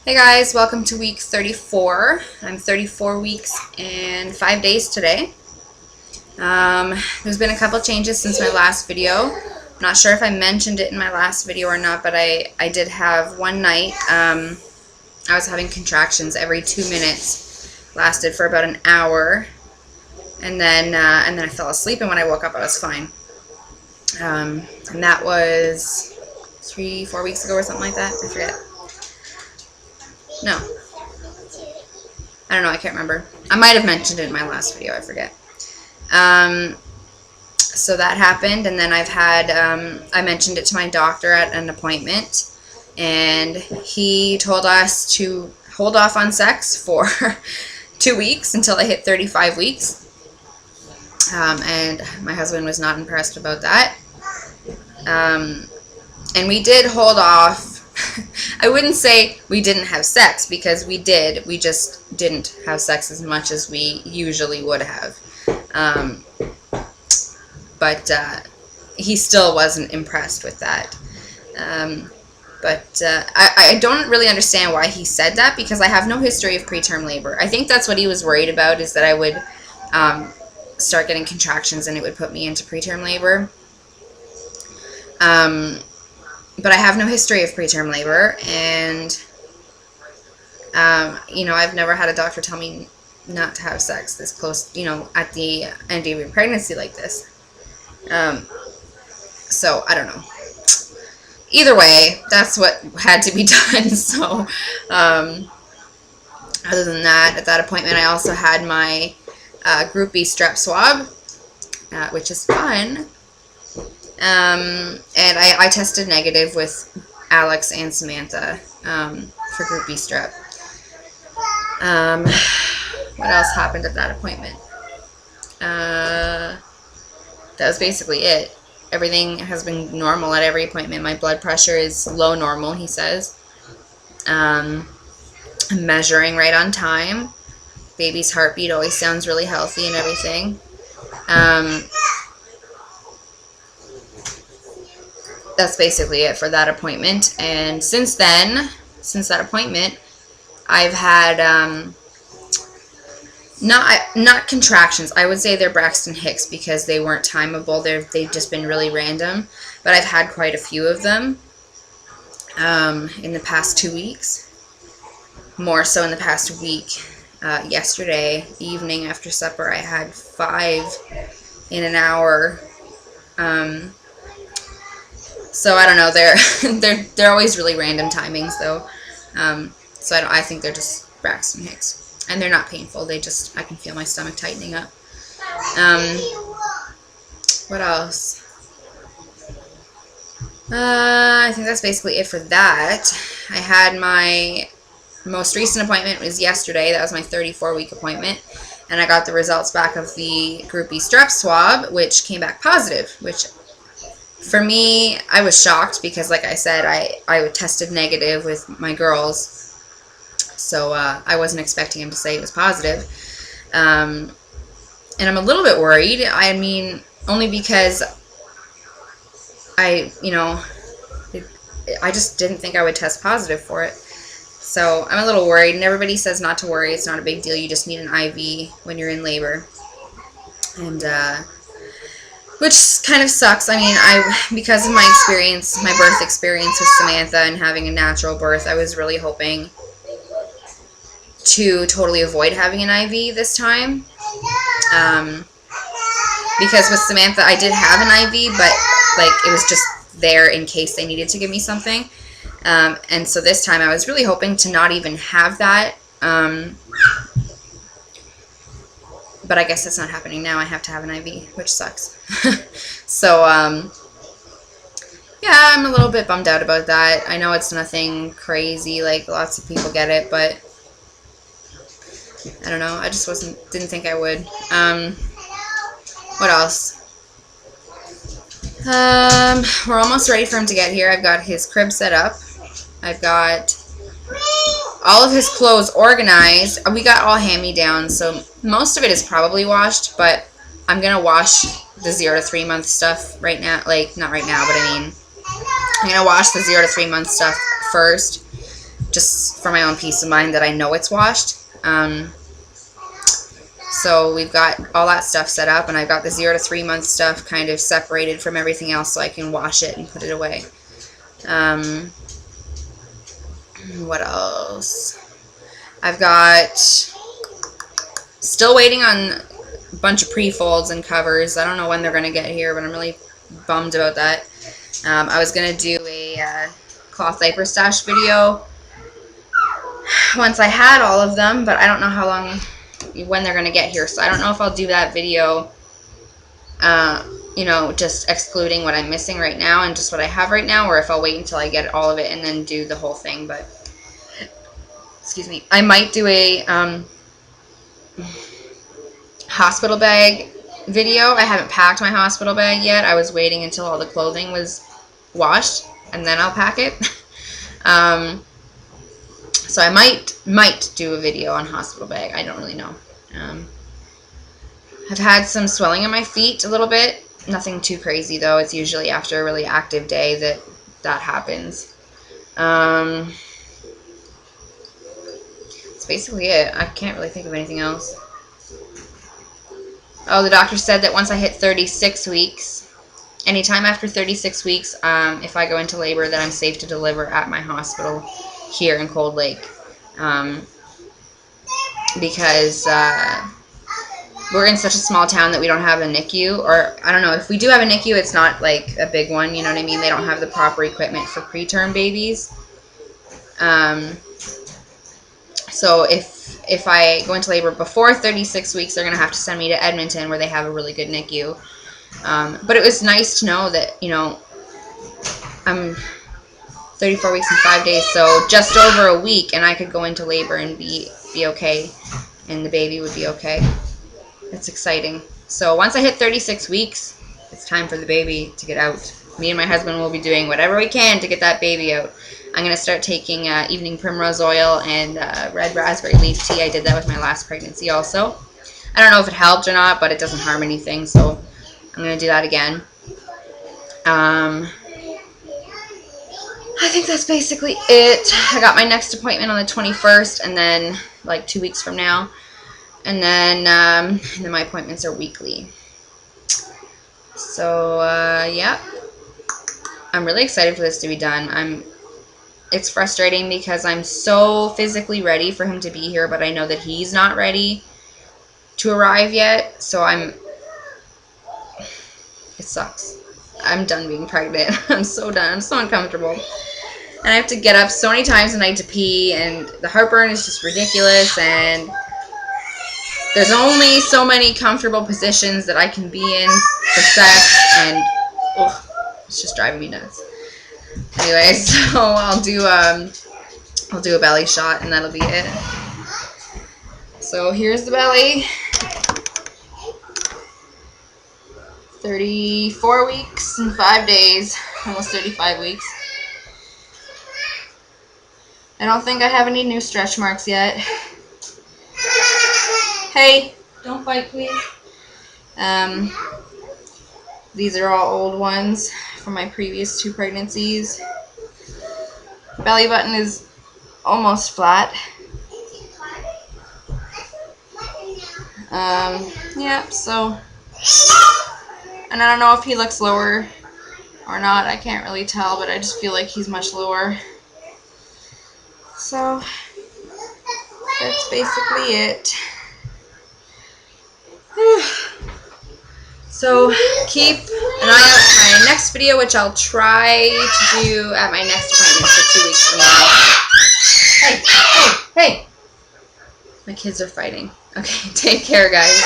Hey guys, welcome to week 34. I'm 34 weeks and 5 days today. There's been a couple changes since my last video. I'm not sure if I mentioned it in my last video or not, but I did have one night. I was having contractions every 2 minutes. Lasted for about an hour, and then I fell asleep. And when I woke up, I was fine. And that was 3-4 weeks ago or something like that. I forget. No. I don't know, I can't remember. I might have mentioned it in my last video, I forget. So that happened, and then I've had, I mentioned it to my doctor at an appointment, and he told us to hold off on sex for 2 weeks until I hit 35 weeks. And my husband was not impressed about that. And we did hold off. I wouldn't say we didn't have sex, because we did. We just didn't have sex as much as we usually would have. But he still wasn't impressed with that. I don't really understand why he said that, because I have no history of preterm labor. I think that's what he was worried about, is that I would start getting contractions and it would put me into preterm labor. But I have no history of preterm labor, and, you know, I've never had a doctor tell me not to have sex this close, you know, at the end of your pregnancy like this. So, I don't know. Either way, that's what had to be done. So, other than that, at that appointment, I also had my Group B strep swab, which is fun. And I tested negative with Alex and Samantha for Group B strep. What else happened at that appointment? That was basically it. Everything has been normal at every appointment. My blood pressure is low normal, he says. I'm measuring right on time. Baby's heartbeat always sounds really healthy and everything. That's basically it for that appointment. And since then, since that appointment, I've had not contractions. I would say they're Braxton Hicks, because they weren't timeable. They've just been really random. But I've had quite a few of them in the past 2 weeks. More so in the past week. Yesterday evening after supper, I had 5 in an hour. So I don't know. They're always really random timings though. So I think they're just Braxton Hicks, and they're not painful. I can feel my stomach tightening up. What else? I think that's basically it for that. I had my most recent appointment was yesterday. That was my 34-week appointment, and I got the results back of the Group B strep swab, which came back positive, which for me, I was shocked, because like I said, I tested negative with my girls, so I wasn't expecting him to say it was positive. And I'm a little bit worried. I mean, only because I just didn't think I would test positive for it. So I'm a little worried, and everybody says not to worry. It's not a big deal. You just need an IV when you're in labor. And, which kind of sucks. I mean, because of my experience, my birth experience with Samantha and having a natural birth, I was really hoping to totally avoid having an IV this time. Because with Samantha, I did have an IV, but like it was just there in case they needed to give me something. And so this time I was really hoping to not even have that. But I guess that's not happening now. I have to have an IV, which sucks. So, yeah, I'm a little bit bummed out about that. I know it's nothing crazy, like lots of people get it, but I don't know. I just didn't think I would. What else? We're almost ready for him to get here. I've got his crib set up. I've got all of his clothes organized. We got all hand-me-downs, so most of it is probably washed, but I'm going to wash the 0 to 3 month stuff right now. Like, not right now, but I mean, I'm going to wash the 0 to 3 month stuff first, just for my own peace of mind that I know it's washed. So we've got all that stuff set up, and I've got the 0 to 3 month stuff kind of separated from everything else so I can wash it and put it away. What else? I've got, still waiting on a bunch of pre-folds and covers. I don't know when they're going to get here, but I'm really bummed about that. I was going to do a cloth diaper stash video once I had all of them, but I don't know how long, when they're going to get here, so I don't know if I'll do that video, you know, just excluding what I'm missing right now and just what I have right now, or if I'll wait until I get all of it and then do the whole thing. But excuse me, I might do a hospital bag video. I haven't packed my hospital bag yet. I was waiting until all the clothing was washed and then I'll pack it. So I might do a video on hospital bag. I don't really know. I've had some swelling in my feet a little bit. Nothing too crazy though. It's usually after a really active day that happens. That's basically it. I can't really think of anything else. Oh, the doctor said that once I hit 36 weeks, anytime after 36 weeks, if I go into labor, that I'm safe to deliver at my hospital here in Cold Lake. Because we're in such a small town that we don't have a NICU, or I don't know, if we do have a NICU, it's not like a big one, you know what I mean? They don't have the proper equipment for preterm babies. So if I go into labor before 36 weeks, they're going to have to send me to Edmonton where they have a really good NICU. But it was nice to know that, you know, I'm 34 weeks and 5 days, so just over a week, and I could go into labor and be okay, and the baby would be okay. It's exciting. So once I hit 36 weeks, it's time for the baby to get out. Me and my husband will be doing whatever we can to get that baby out. I'm going to start taking evening primrose oil and red raspberry leaf tea. I did that with my last pregnancy also. I don't know if it helped or not, but it doesn't harm anything, so I'm going to do that again. I think that's basically it. I got my next appointment on the 21st, and then like 2 weeks from now. And then my appointments are weekly. So, yeah. I'm really excited for this to be done. It's frustrating because I'm so physically ready for him to be here, but I know that he's not ready to arrive yet. So it sucks. I'm done being pregnant. I'm so done. I'm so uncomfortable. And I have to get up so many times a night to pee, and the heartburn is just ridiculous, and there's only so many comfortable positions that I can be in for sex, and it's just driving me nuts. Anyway, so I'll do a belly shot, and that'll be it. So here's the belly. 34 weeks and 5 days, almost 35 weeks. I don't think I have any new stretch marks yet. Hey, don't fight, please. These are all old ones from my previous 2 pregnancies. Belly button is almost flat. Yeah, so, and I don't know if he looks lower or not. I can't really tell, but I just feel like he's much lower. So, that's basically it. So, keep an eye out for my next video, which I'll try to do at my next appointment for 2 weeks from now. Hey! My kids are fighting. Okay, take care, guys.